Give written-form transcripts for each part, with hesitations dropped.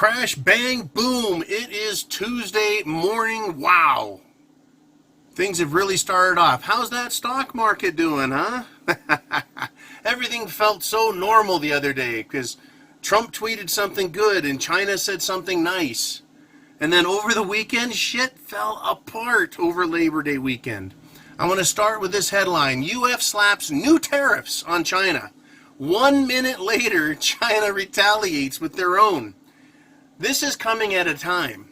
Crash, bang, boom. It is Tuesday morning. Wow. Things have really started off. How's that stock market doing, huh? Everything felt so normal the other day because Trump tweeted something good and China said something nice. And then over the weekend, shit fell apart over Labor Day weekend. I want to start with this headline. UF slaps new tariffs on China. 1 minute later, China retaliates with their own. This is coming at a time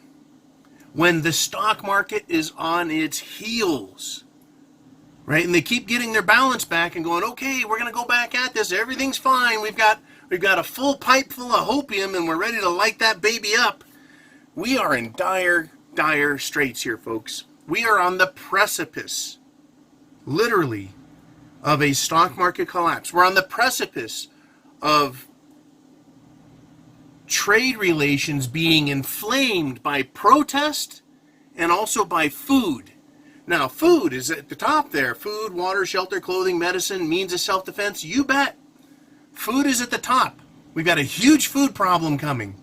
when the stock market is on its heels, right? And they keep getting their balance back and going, okay, we're going to go back at this. Everything's fine. We've got a full pipe full of hopium and we're ready to light that baby up. We are in dire, dire straits here, folks. We are on the precipice, literally, of a stock market collapse. We're on the precipice of trade relations being inflamed by protest and also by food. Now, food is at the top there. Food, water, shelter, clothing, medicine, means of self-defense. You bet. Food is at the top. We've got a huge food problem coming,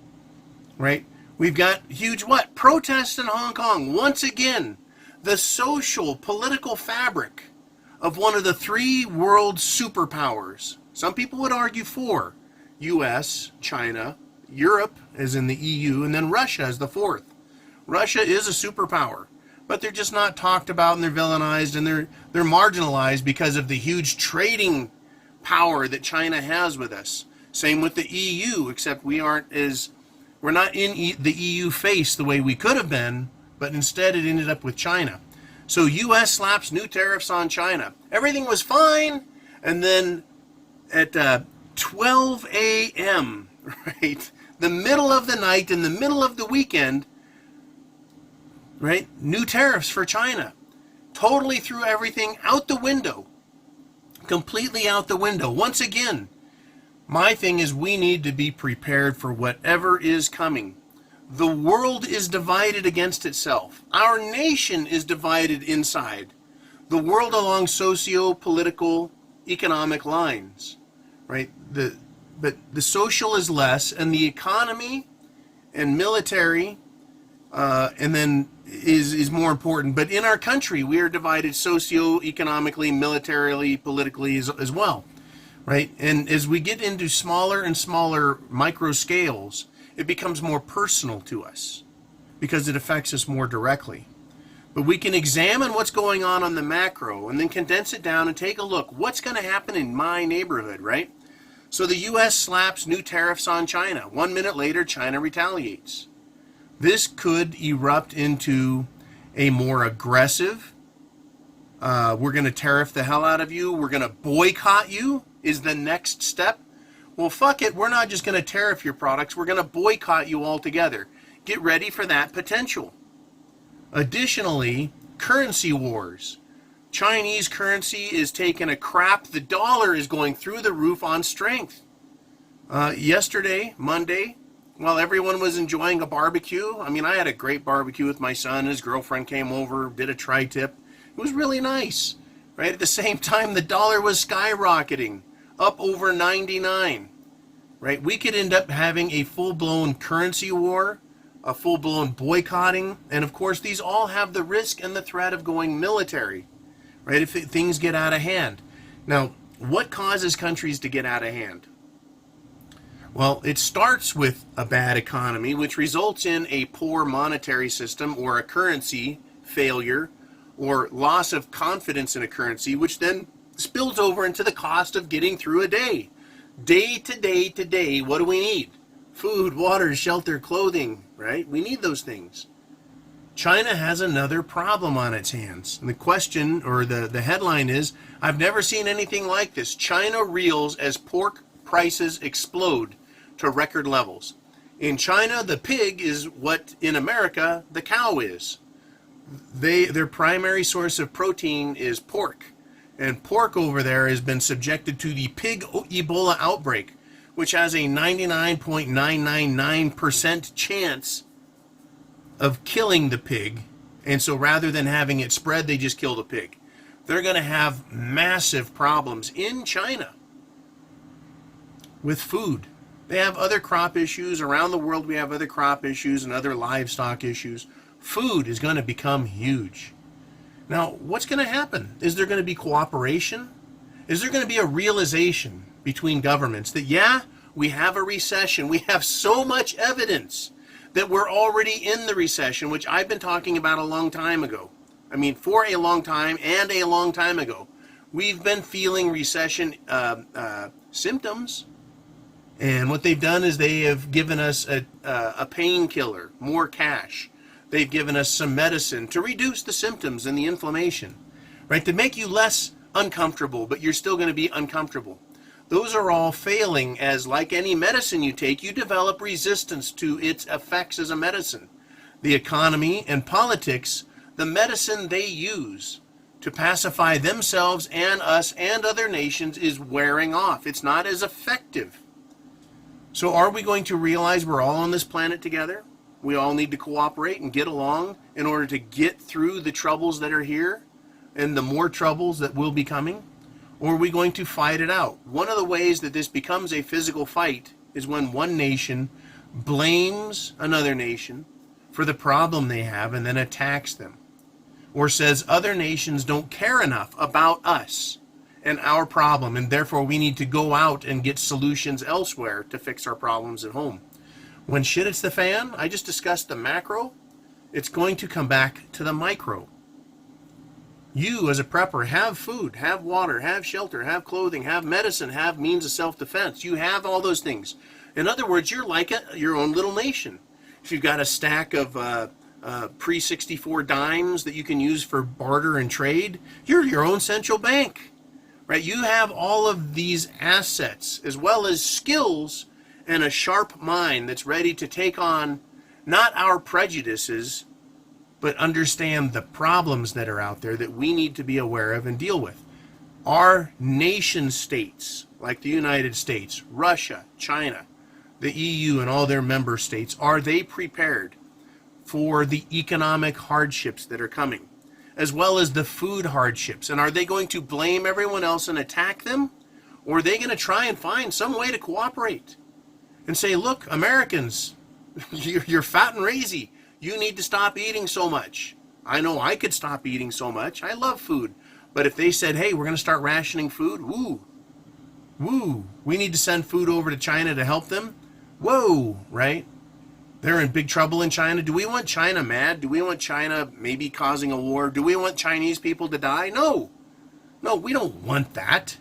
right? We've got huge what? Protests in Hong Kong. Once again, the social, political fabric of one of the three world superpowers. Some people would argue four. U.S., China, Europe, as in the EU, and then Russia as the fourth. Russia is a superpower, but they're just not talked about, and they're villainized, and they're marginalized because of the huge trading power that China has with us. Same with the EU, except we're not in the EU face the way we could have been, but instead it ended up with China. So U.S. slaps new tariffs on China. Everything was fine, and then at 12 a.m., right, the middle of the night, in the middle of the weekend, right, new tariffs for China. Totally threw everything out the window. Completely out the window. Once again, my thing is we need to be prepared for whatever is coming. The world is divided against itself. Our nation is divided inside. The world along socio-political, economic lines, right? But the social is less, and the economy and military, and then is more important. But in our country, we are divided socio-economically, militarily, politically as well, right? And as we get into smaller and smaller micro scales, it becomes more personal to us because it affects us more directly. But we can examine what's going on the macro and then condense it down and take a look. What's going to happen in my neighborhood, right? So the U.S. slaps new tariffs on China. 1 minute later, China retaliates. This could erupt into a more aggressive, we're going to tariff the hell out of you, we're going to boycott you, is the next step. Well, fuck it, we're not just going to tariff your products, we're going to boycott you altogether. Get ready for that potential. Additionally, currency wars. Chinese currency is taking a crap. The dollar is going through the roof on strength. Yesterday, Monday, while everyone was enjoying a barbecue, I mean, I had a great barbecue with my son. His girlfriend came over, did a tri-tip. It was really nice. Right at the same time, the dollar was skyrocketing, up over 99. Right? We could end up having a full-blown currency war, a full-blown boycotting, and of course, these all have the risk and the threat of going military. Right, if things get out of hand. Now, what causes countries to get out of hand? Well, it starts with a bad economy, which results in a poor monetary system or a currency failure or loss of confidence in a currency, which then spills over into the cost of getting through a day. Day to day to day, what do we need? Food, water, shelter, clothing, right? We need those things. China has another problem on its hands. And the question, or the headline is, I've never seen anything like this. China reels as pork prices explode to record levels. In China, the pig is what in America the cow is. Their primary source of protein is pork. And pork over there has been subjected to the pig Ebola outbreak, which has a 99.999% chance of killing the pig, and so rather than having it spread, they just kill the pig. They're going to have massive problems in China with food. They have other crop issues. Around the world, we have other crop issues and other livestock issues. Food is going to become huge. Now, what's going to happen? Is there going to be cooperation? Is there going to be a realization between governments that, yeah, we have a recession. We have so much evidence that we're already in the recession, which I've been talking about a long time ago. I mean, for a long time and a long time ago. We've been feeling recession symptoms. And what they've done is they have given us a painkiller, more cash. They've given us some medicine to reduce the symptoms and the inflammation, right? To make you less uncomfortable, but you're still going to be uncomfortable. Those are all failing, as like any medicine you take, you develop resistance to its effects as a medicine. The economy and politics, the medicine they use to pacify themselves and us and other nations is wearing off. It's not as effective. So are we going to realize we're all on this planet together? We all need to cooperate and get along in order to get through the troubles that are here and the more troubles that will be coming? Or are we going to fight it out? One of the ways that this becomes a physical fight is when one nation blames another nation for the problem they have and then attacks them. Or says other nations don't care enough about us and our problem, and therefore we need to go out and get solutions elsewhere to fix our problems at home. When shit hits the fan, I just discussed the macro, it's going to come back to the micro. You, as a prepper, have food, have water, have shelter, have clothing, have medicine, have means of self-defense. You have all those things. In other words, you're like your own little nation. If you've got a stack of pre-64 dimes that you can use for barter and trade, you're your own central bank, right? You have all of these assets as well as skills and a sharp mind that's ready to take on not our prejudices, but understand the problems that are out there that we need to be aware of and deal with. Our nation states, like the United States, Russia, China, the EU and all their member states, are they prepared for the economic hardships that are coming, as well as the food hardships? And are they going to blame everyone else and attack them? Or are they going to try and find some way to cooperate and say, look, Americans, you're fat and lazy. You need to stop eating so much. I know I could stop eating so much. I love food. But if they said, hey, we're going to start rationing food, woo, we need to send food over to China to help them, whoa, right? They're in big trouble in China. Do we want China mad? Do we want China maybe causing a war? Do we want Chinese people to die? No, we don't want that.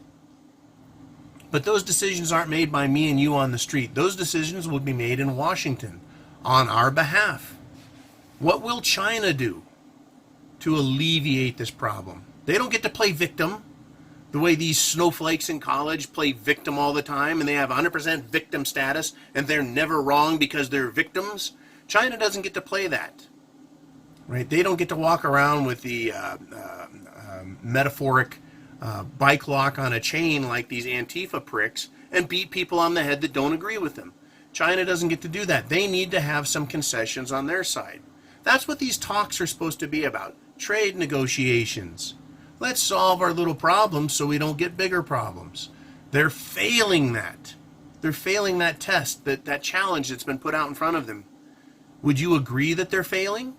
But those decisions aren't made by me and you on the street. Those decisions will be made in Washington on our behalf. What will China do to alleviate this problem? They don't get to play victim the way these snowflakes in college play victim all the time, and they have 100% victim status, and they're never wrong because they're victims. China doesn't get to play that, right? They don't get to walk around with the metaphoric bike lock on a chain like these Antifa pricks and beat people on the head that don't agree with them. China doesn't get to do that. They need to have some concessions on their side. That's what these talks are supposed to be about. Trade negotiations. Let's solve our little problems so we don't get bigger problems. They're failing that. They're failing that test, that challenge that's been put out in front of them. Would you agree that they're failing?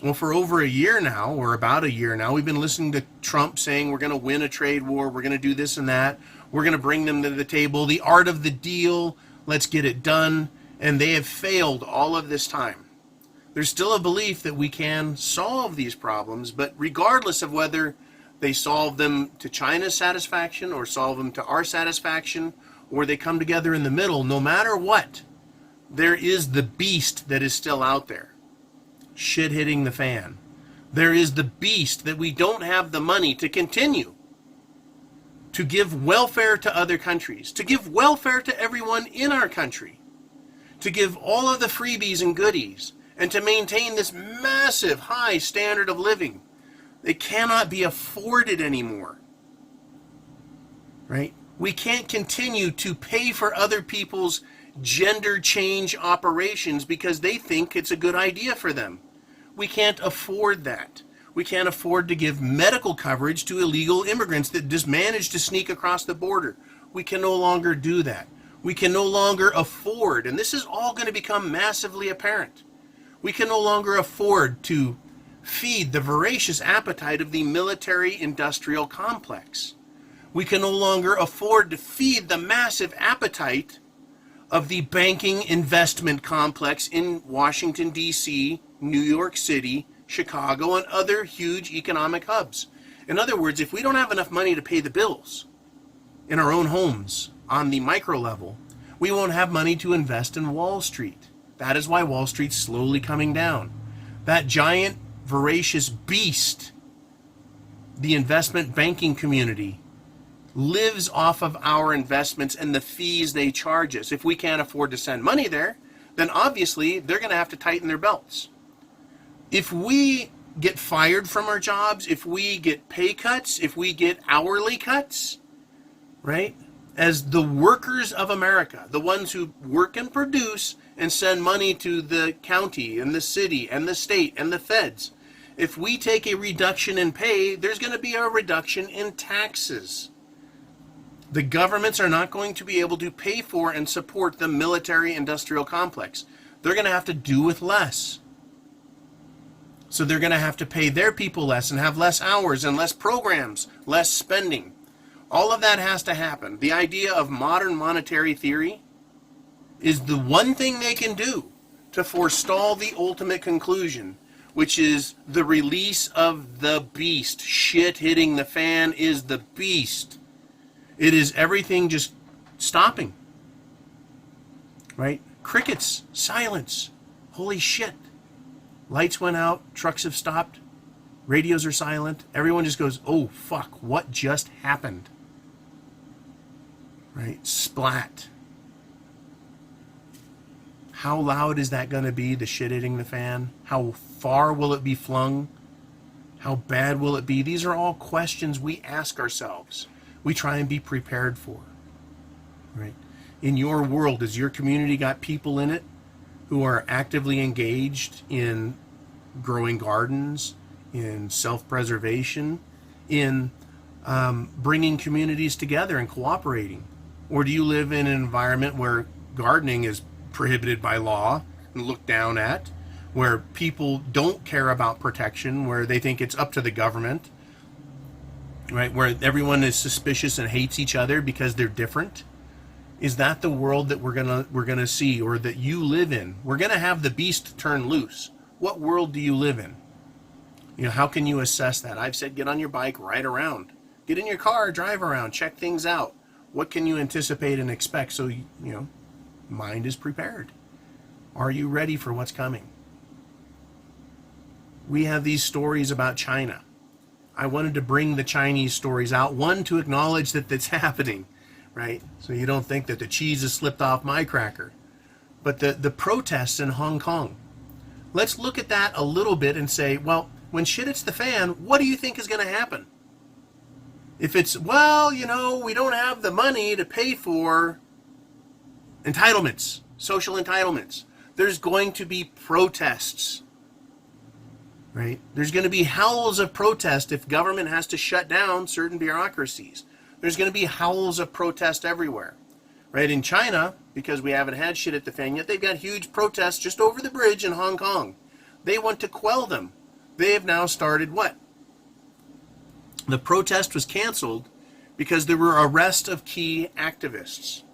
Well, for over a year now, or about a year now, we've been listening to Trump saying we're going to win a trade war, we're going to do this and that, we're going to bring them to the table, the art of the deal, let's get it done, and they have failed all of this time. There's still a belief that we can solve these problems, but regardless of whether they solve them to China's satisfaction or solve them to our satisfaction, or they come together in the middle, no matter what, there is the beast that is still out there. Shit hitting the fan. There is the beast that we don't have the money to continue to give welfare to other countries, to give welfare to everyone in our country, to give all of the freebies and goodies, and to maintain this massive high standard of living. They cannot be afforded anymore, right? We can't continue to pay for other people's gender change operations because they think it's a good idea for them. We can't afford that. We can't afford to give medical coverage to illegal immigrants that just manage to sneak across the border. We can no longer do that. We can no longer afford, and this is all going to become massively apparent, we can no longer afford to feed the voracious appetite of the military-industrial complex. We can no longer afford to feed the massive appetite of the banking investment complex in Washington, D.C., New York City, Chicago, and other huge economic hubs. In other words, if we don't have enough money to pay the bills in our own homes on the micro level, we won't have money to invest in Wall Street. That is why Wall Street's slowly coming down. That giant, voracious beast, the investment banking community, lives off of our investments and the fees they charge us. If we can't afford to send money there, then obviously they're going to have to tighten their belts. If we get fired from our jobs, if we get pay cuts, if we get hourly cuts, right? As the workers of America, the ones who work and produce and send money to the county and the city and the state and the feds, if we take a reduction in pay, there's going to be a reduction in taxes. The governments are not going to be able to pay for and support the military-industrial complex. They're going to have to do with less. So they're going to have to pay their people less and have less hours and less programs, less spending. All of that has to happen. The idea of modern monetary theory is the one thing they can do to forestall the ultimate conclusion, which is the release of the beast. Shit hitting the fan is the beast. It is everything just stopping, right? Crickets, silence, holy shit. Lights went out, trucks have stopped, radios are silent. Everyone just goes, oh fuck, what just happened? Right? Splat. How loud is that going to be, the shit hitting the fan? How far will it be flung? How bad will it be? These are all questions we ask ourselves. We try and be prepared for, right? In your world, has your community got people in it who are actively engaged in growing gardens, in self-preservation, in bringing communities together and cooperating? Or do you live in an environment where gardening is prohibited by law and looked down at, where people don't care about protection, where they think it's up to the government, right? Where everyone is suspicious and hates each other because they're different? Is that the world that we're gonna see, or that you live in? We're gonna have the beast turn loose. What world do you live in? You know, how can you assess that? I've said get on your bike, ride around. Get in your car, drive around, check things out. What can you anticipate and expect so you know, mind is prepared? Are you ready for what's coming? We have these stories about China. I wanted to bring the Chinese stories out, one, to acknowledge that it's happening, right? So you don't think that the cheese has slipped off my cracker. But the protests in Hong Kong, let's look at that a little bit and say, well, when shit hits the fan, what do you think is going to happen? If it's, well, you know, we don't have the money to pay for entitlements, social entitlements, there's going to be protests. Right? There's going to be howls of protest if government has to shut down certain bureaucracies. There's going to be howls of protest everywhere. Right? In China, because we haven't had shit at the fan yet, they've got huge protests just over the bridge in Hong Kong. They want to quell them. They have now started what? The protest was canceled because there were arrests of key activists.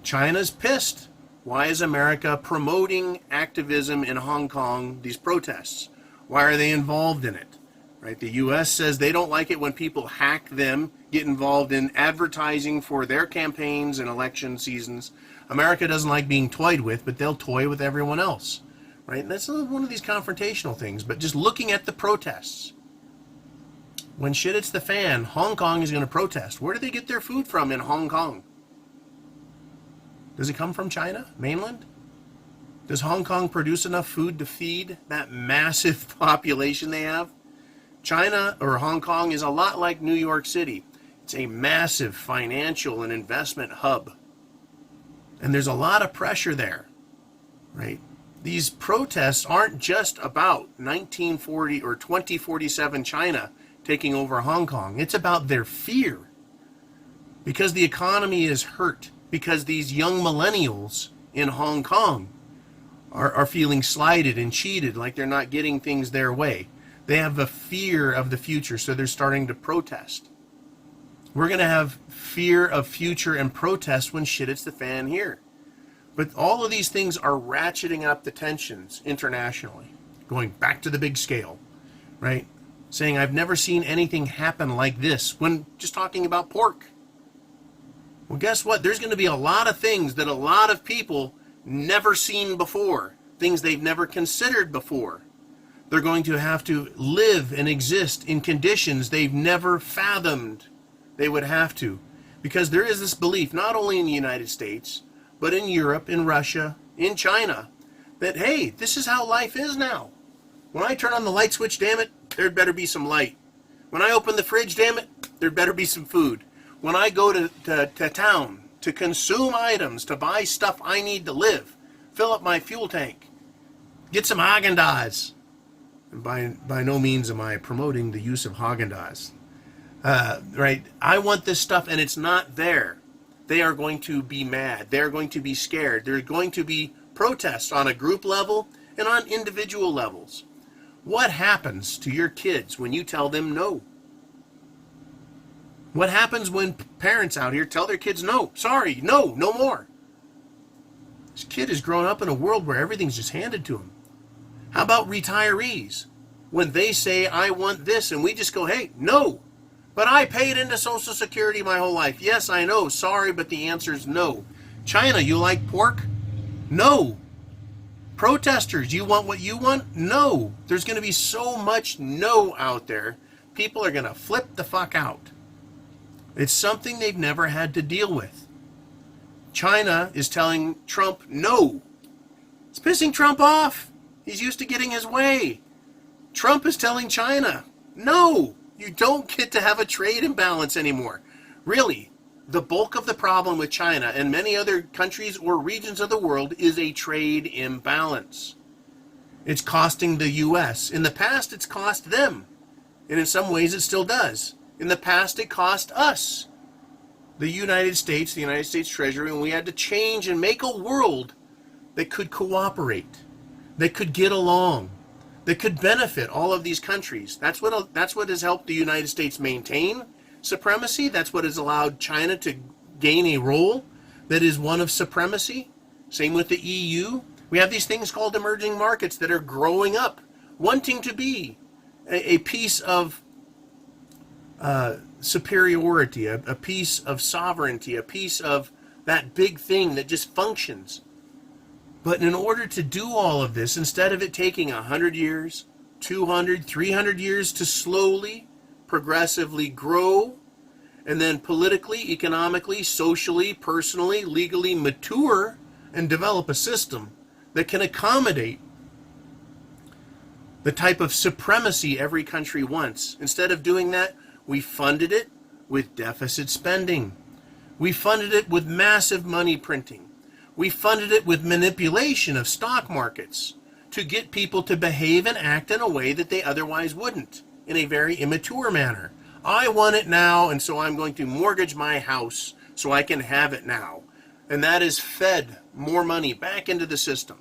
China's pissed. Why is America promoting activism in Hong Kong, these protests? Why are they involved in it? Right? The U.S. says they don't like it when people hack them, get involved in advertising for their campaigns and election seasons. America doesn't like being toyed with, but they'll toy with everyone else. Right? And that's one of these confrontational things. But just looking at the protests. When shit hits the fan, Hong Kong is going to protest. Where do they get their food from in Hong Kong? Does it come from China, mainland? Does Hong Kong produce enough food to feed that massive population they have? China, or Hong Kong, is a lot like New York City. It's a massive financial and investment hub. And there's a lot of pressure there, right? These protests aren't just about 1940 or 2047 China taking over Hong Kong. It's about their fear. Because the economy is hurt. because these young millennials in Hong Kong are feeling slighted and cheated, like they're not getting things their way. They have a fear of the future, so they're starting to protest. We're going to have fear of future and protest when shit hits the fan here. But all of these things are ratcheting up the tensions internationally, going back to the big scale, right? Saying, I've never seen anything happen like this when just talking about pork. Well, guess what? There's going to be a lot of things that a lot of people never seen before, things they've never considered before. They're going to have to live and exist in conditions they've never fathomed they would have to. Because there is this belief, not only in the United States, but in Europe, in Russia, in China, that, hey, this is how life is now. When I turn on the light switch, damn it, there'd better be some light. When I open the fridge, damn it, there'd better be some food. When I go to town to consume items, to buy stuff I need to live, fill up my fuel tank, get some Haagen-Dazs. And by no means am I promoting the use of Haagen-Dazs. Right? I want this stuff and it's not there. They are going to be mad. They're going to be scared. There's going to be protests on a group level and on individual levels. What happens to your kids when you tell them no? What happens when parents out here tell their kids no? Sorry, no more. This kid has grown up in a world where everything's just handed to him. How about retirees? When they say, I want this, and we just go, hey, no. But I paid into Social Security my whole life. Yes, I know. Sorry, but the answer is no. China, you like pork? No. Protesters, you want what you want? No. There's going to be so much no out there. People are going to flip the fuck out. It's something they've never had to deal with. China is telling Trump no. It's pissing Trump off. He's used to getting his way. Trump is telling China, no, you don't get to have a trade imbalance anymore. Really, the bulk of the problem with China and many other countries or regions of the world is a trade imbalance. It's costing the U.S. In the past, it's cost them. And in some ways, it still does. In the past, it cost us, the United States, the United States Treasury, and we had to change and make a world that could cooperate, that could get along, that could benefit all of these countries. That's what has helped the United States maintain supremacy. That's what has allowed China to gain a role that is one of supremacy. Same with the EU. We have these things called emerging markets that are growing up, wanting to be a piece of superiority, a piece of sovereignty, a piece of that big thing that just functions. But in order to do all of this, instead of it taking 100 years, 200, 300 years to slowly, progressively grow, and then politically, economically, socially, personally, legally mature and develop a system that can accommodate the type of supremacy every country wants. Instead of doing that, we funded it with deficit spending. We funded it with massive money printing. We funded it with manipulation of stock markets to get people to behave and act in a way that they otherwise wouldn't, in a very immature manner. I want it now, and so I'm going to mortgage my house so I can have it now. And that has fed more money back into the system.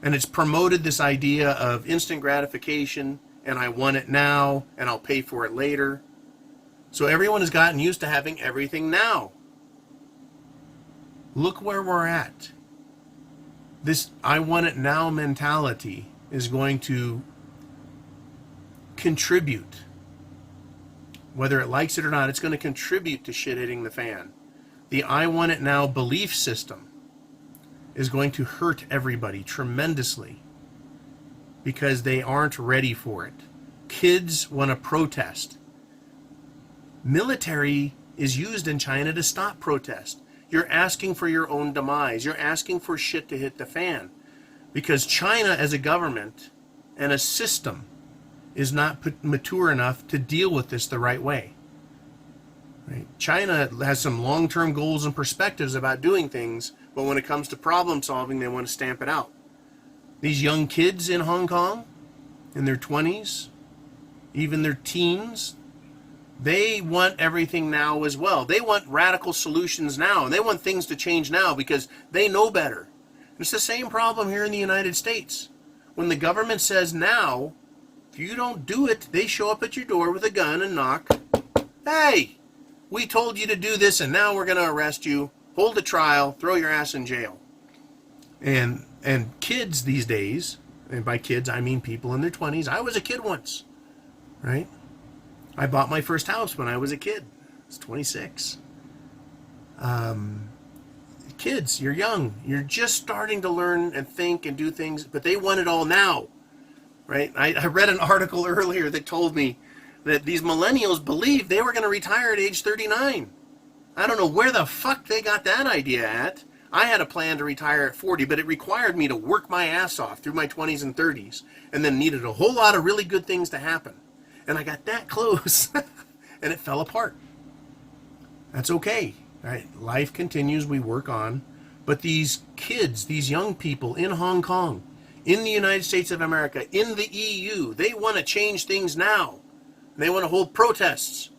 And it's promoted this idea of instant gratification, and I want it now, and I'll pay for it later. So everyone has gotten used to having everything now. Look where we're at. This I want it now mentality is going to contribute. Whether it likes it or not, it's going to contribute to shit hitting the fan. The I want it now belief system is going to hurt everybody tremendously because they aren't ready for it. Kids want to protest. Military is used in China to stop protest. You're asking for your own demise. You're asking for shit to hit the fan. Because China as a government and a system is not mature enough to deal with this the right way. Right? China has some long-term goals and perspectives about doing things, but when it comes to problem solving, they want to stamp it out. These young kids in Hong Kong, in their 20s, even their teens, They want everything now as well. They want radical solutions now, and they want things to change now because they know better. It's the same problem here in the United States. When the government says now, if you don't do it, they show up at your door with a gun and knock. Hey, we told you to do this, and now we're going to arrest you, hold a trial, throw your ass in jail. And kids these days, and by kids I mean people in their 20s. I was a kid once, right? I bought my first house when I was a kid. I was 26. Kids, you're young. You're just starting to learn and think and do things, but they want it all now, right? I read an article earlier that told me that these millennials believed they were going to retire at age 39. I don't know where the fuck they got that idea at. I had a plan to retire at 40, but it required me to work my ass off through my 20s and 30s, and then needed a whole lot of really good things to happen. And I got that close, and it fell apart. That's okay, right? Life continues, we work on. But these kids, these young people in Hong Kong, in the United States of America, in the EU, they want to change things now. They want to hold protests.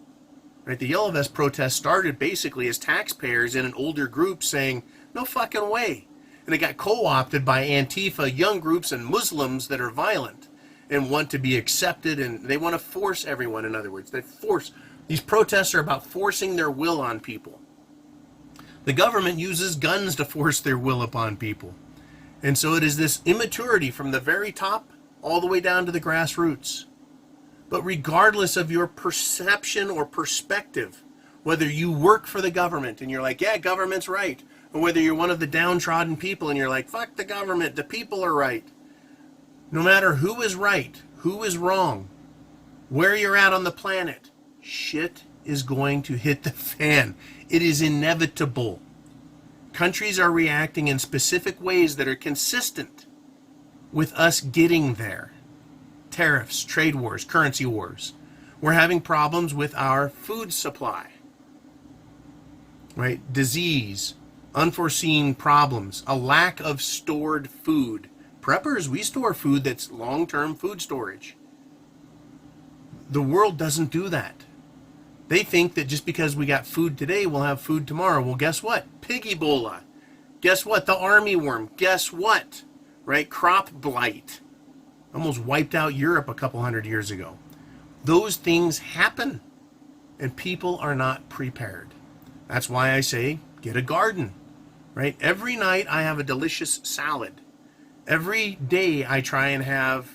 Right? The Yellow Vest protest started basically as taxpayers in an older group saying, no fucking way. And it got co-opted by Antifa, young groups, and Muslims that are violent and want to be accepted, and they want to force everyone, in other words. These protests are about forcing their will on people. The government uses guns to force their will upon people. And so it is this immaturity from the very top all the way down to the grassroots. But regardless of your perception or perspective, whether you work for the government and you're like, yeah, government's right, or whether you're one of the downtrodden people and you're like, fuck the government, the people are right. No matter who is right, who is wrong, where you're at on the planet, shit is going to hit the fan. It is inevitable. Countries are reacting in specific ways that are consistent with us getting there. Tariffs, trade wars, currency wars. We're having problems with our food supply. Right? Disease, unforeseen problems, a lack of stored food. Preppers, we store food that's long-term food storage. The world doesn't do that. They think that just because we got food today, we'll have food tomorrow. Well, guess what? Pig Ebola. Guess what? The army worm. Guess what? Right? Crop blight. Almost wiped out Europe a couple hundred years ago. Those things happen, and people are not prepared. That's why I say, get a garden, right? Every night I have a delicious salad. Every day I try and have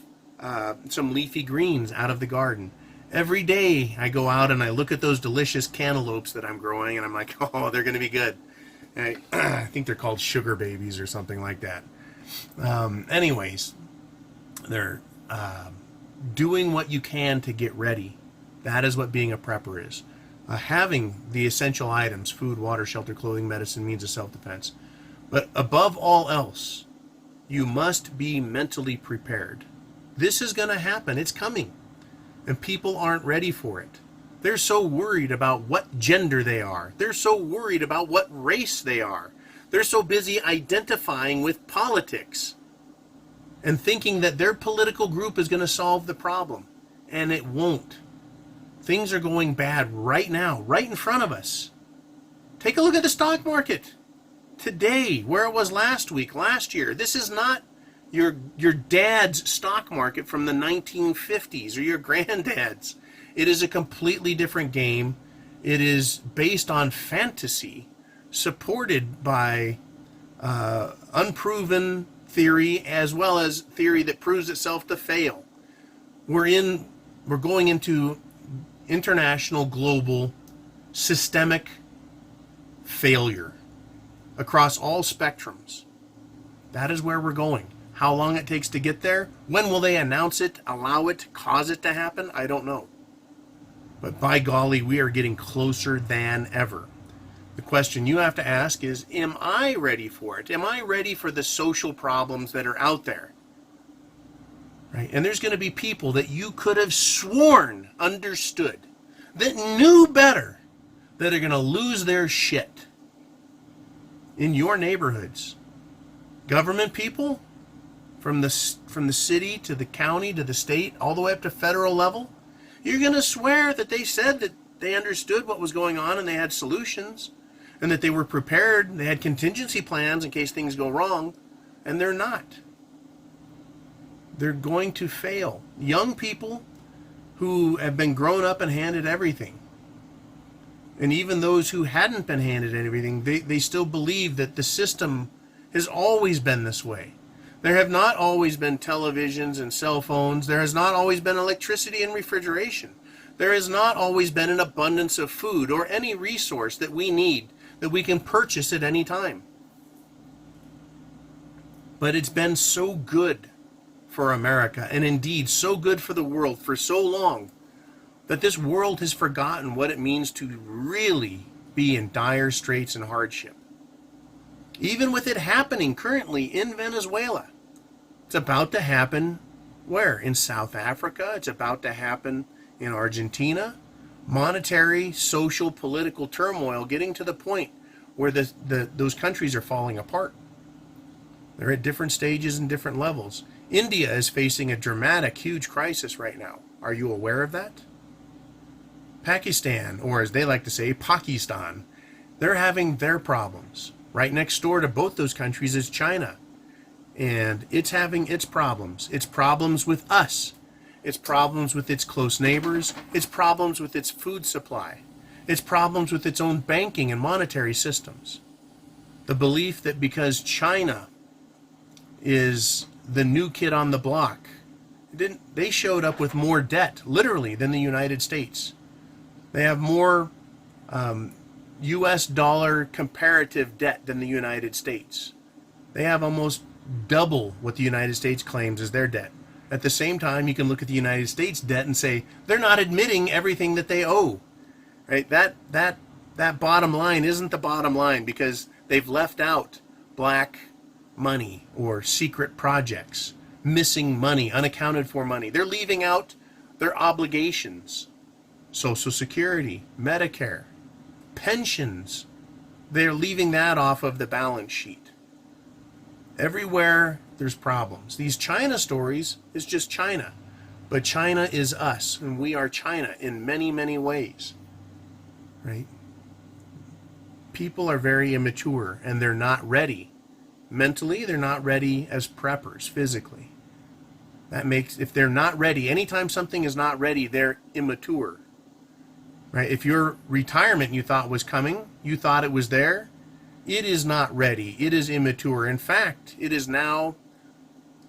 some leafy greens out of the garden. Every day I go out and I look at those delicious cantaloupes that I'm growing, and I'm like, oh, they're going to be good. I think they're called sugar babies or something like that. Anyways, they're doing what you can to get ready. That is what being a prepper is. Having the essential items, food, water, shelter, clothing, medicine, means of self-defense. But above all else, you must be mentally prepared. This is going to happen. It's coming. And people aren't ready for it. They're so worried about what gender they are. They're so worried about what race they are. They're so busy identifying with politics and thinking that their political group is going to solve the problem. And it won't. Things are going bad right now, right in front of us. Take a look at the stock market. Today, where it was last week, last year. This is not your dad's stock market from the 1950s or your granddad's. It is a completely different game. It is based on fantasy, supported by unproven theory as well as theory that proves itself to fail. We're going into international, global, systemic failure across all spectrums. That is where we're going. How long it takes to get there, when will they announce it, allow it, cause it to happen, I don't know. But by golly, we are getting closer than ever. The question you have to ask is, am I ready for it? Am I ready for the social problems that are out there? Right? And there's going to be people that you could have sworn understood, that knew better, that are going to lose their shit in your neighborhoods. Government people, from the city to the county to the state, all the way up to federal level, you're going to swear that they said that they understood what was going on and they had solutions, and that they were prepared, they had contingency plans in case things go wrong, and they're not. They're going to fail. Young people who have been grown up and handed everything, and even those who hadn't been handed everything, they still believe that the system has always been this way. There have not always been televisions and cell phones. There has not always been electricity and refrigeration. There has not always been an abundance of food or any resource that we need that we can purchase at any time. But it's been so good for America, and indeed so good for the world for so long, that this world has forgotten what it means to really be in dire straits and hardship. Even with it happening currently in Venezuela. It's about to happen where? In South Africa. It's about to happen in Argentina. Monetary, social, political turmoil getting to the point where those countries are falling apart. They're at different stages and different levels. India is facing a dramatic, huge crisis right now. Are you aware of that? Pakistan, or as they like to say, Pakistan, they're having their problems. Right next door to both those countries is China. And it's having its problems. Its problems with us. Its problems with its close neighbors. Its problems with its food supply. Its problems with its own banking and monetary systems. The belief that because China is the new kid on the block, they showed up with more debt, literally, than the United States. They have more U.S. dollar comparative debt than the United States. They have almost double what the United States claims is their debt. At the same time, you can look at the United States debt and say, they're not admitting everything that they owe. Right? That bottom line isn't the bottom line, because they've left out black money or secret projects, missing money, unaccounted for money. They're leaving out their obligations. Social Security, Medicare, pensions. They're leaving that off of the balance sheet. Everywhere there's problems. These China stories is just China. But China is us, and we are China in many, many ways. Right? People are very immature, and they're not ready. Mentally, they're not ready as preppers, physically. That makes, if they're not ready, anytime something is not ready, they're immature. Right? If your retirement you thought was coming, you thought it was there, it is not ready. It is immature. In fact, it is now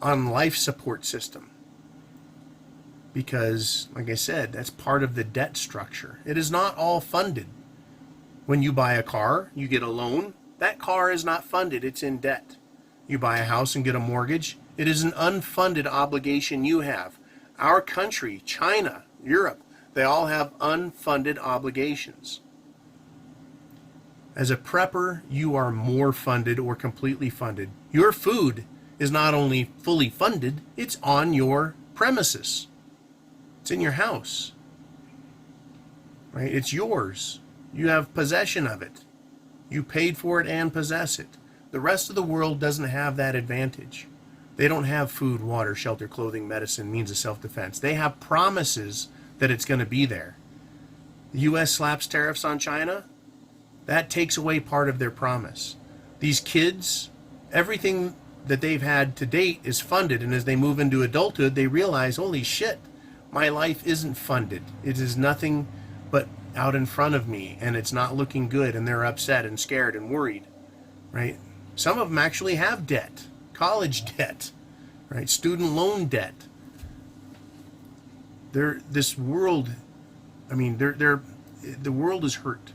on life support system. Because, like I said, that's part of the debt structure. It is not all funded. When you buy a car, you get a loan. That car is not funded. It's in debt. You buy a house and get a mortgage. It is an unfunded obligation you have. Our country, China, Europe, they all have unfunded obligations. As a prepper, you are more funded or completely funded. Your food is not only fully funded, it's on your premises. It's in your house. Right? It's yours. You have possession of it. You paid for it and possess it. The rest of the world doesn't have that advantage. They don't have food, water, shelter, clothing, medicine, means of self-defense. They have promises that it's going to be there. The U.S. slaps tariffs on China. That takes away part of their promise. These kids, everything that they've had to date is funded, and as they move into adulthood, they realize, holy shit, my life isn't funded. It is nothing but out in front of me, and it's not looking good, and they're upset and scared and worried, right? Some of them actually have debt, college debt, right? Student loan debt. This world, the world is hurt.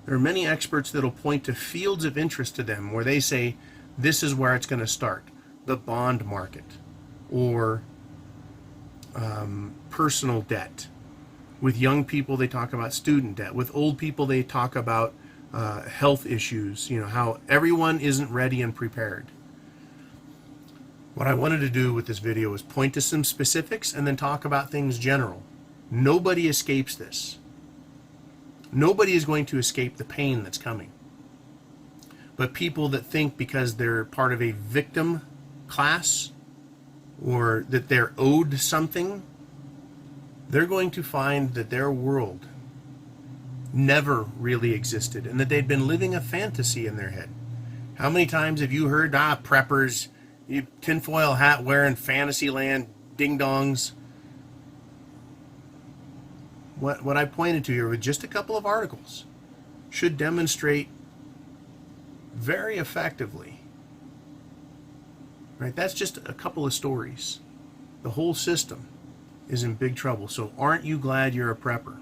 There are many experts that will point to fields of interest to them where they say, this is where it's going to start. The bond market, or personal debt. With young people, they talk about student debt. With old people, they talk about health issues, how everyone isn't ready and prepared. What I wanted to do with this video is point to some specifics and then talk about things general. Nobody escapes this. Nobody is going to escape the pain that's coming. But people that think because they're part of a victim class or that they're owed something, they're going to find that their world never really existed, and that they'd been living a fantasy in their head. How many times have you heard, preppers, you tinfoil hat wearing fantasyland ding-dongs? What I pointed to here with just a couple of articles should demonstrate very effectively, right? That's just a couple of stories. The whole system is in big trouble. So aren't you glad you're a prepper?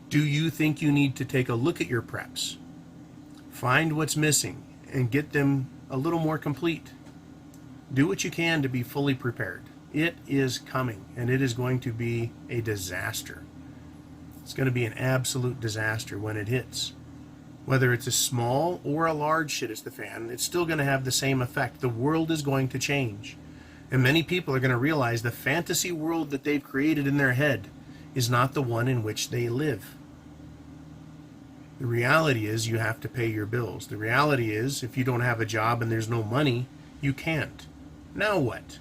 Do you think you need to take a look at your preps? Find what's missing and get them a little more complete. Do what you can to be fully prepared. It is coming, and it is going to be a disaster. It's going to be an absolute disaster when it hits. Whether it's a small or a large shit as the fan, it's still going to have the same effect. The world is going to change. And many people are going to realize the fantasy world that they've created in their head is not the one in which they live. The reality is you have to pay your bills. The reality is if you don't have a job and there's no money, you can't. Now what?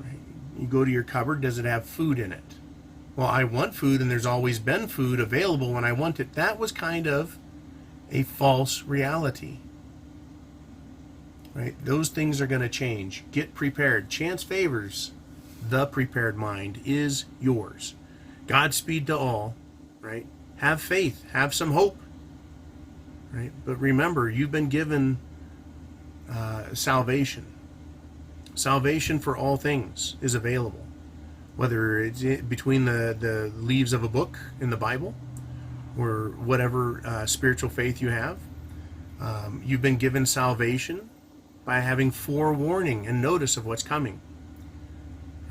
Right? You go to your cupboard, does it have food in it? Well, I want food and there's always been food available when I want it. That was kind of a false reality. Right? Those things are going to change. Get prepared. Chance favors the prepared mind is yours. Godspeed to all, right? Have faith, have some hope, right? But remember, you've been given salvation. Salvation for all things is available, whether it's between the leaves of a book in the Bible or whatever spiritual faith you have. You've been given salvation by having forewarning and notice of what's coming.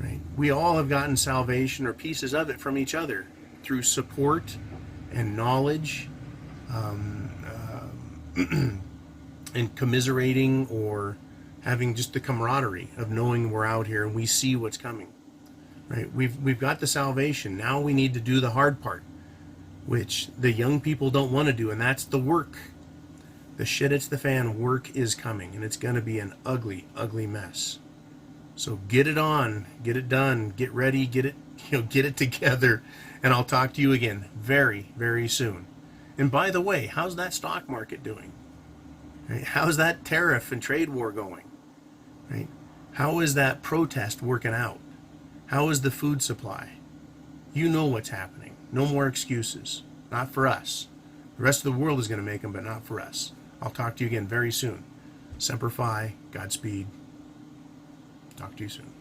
Right? We all have gotten salvation or pieces of it from each other through support and knowledge, and commiserating, or having just the camaraderie of knowing we're out here and we see what's coming. Right? We've got the salvation. Now we need to do the hard part, which the young people don't want to do, and that's the work. The shit it's the fan work is coming, and it's going to be an ugly, ugly mess. So get it on, get it done, get ready, get it together, and I'll talk to you again very, very soon. And by the way, how's that stock market doing? Right? How's that tariff and trade war going? Right? How is that protest working out? How is the food supply? You know what's happening. No more excuses. Not for us. The rest of the world is going to make them, but not for us. I'll talk to you again very soon. Semper Fi, Godspeed. Talk to you soon.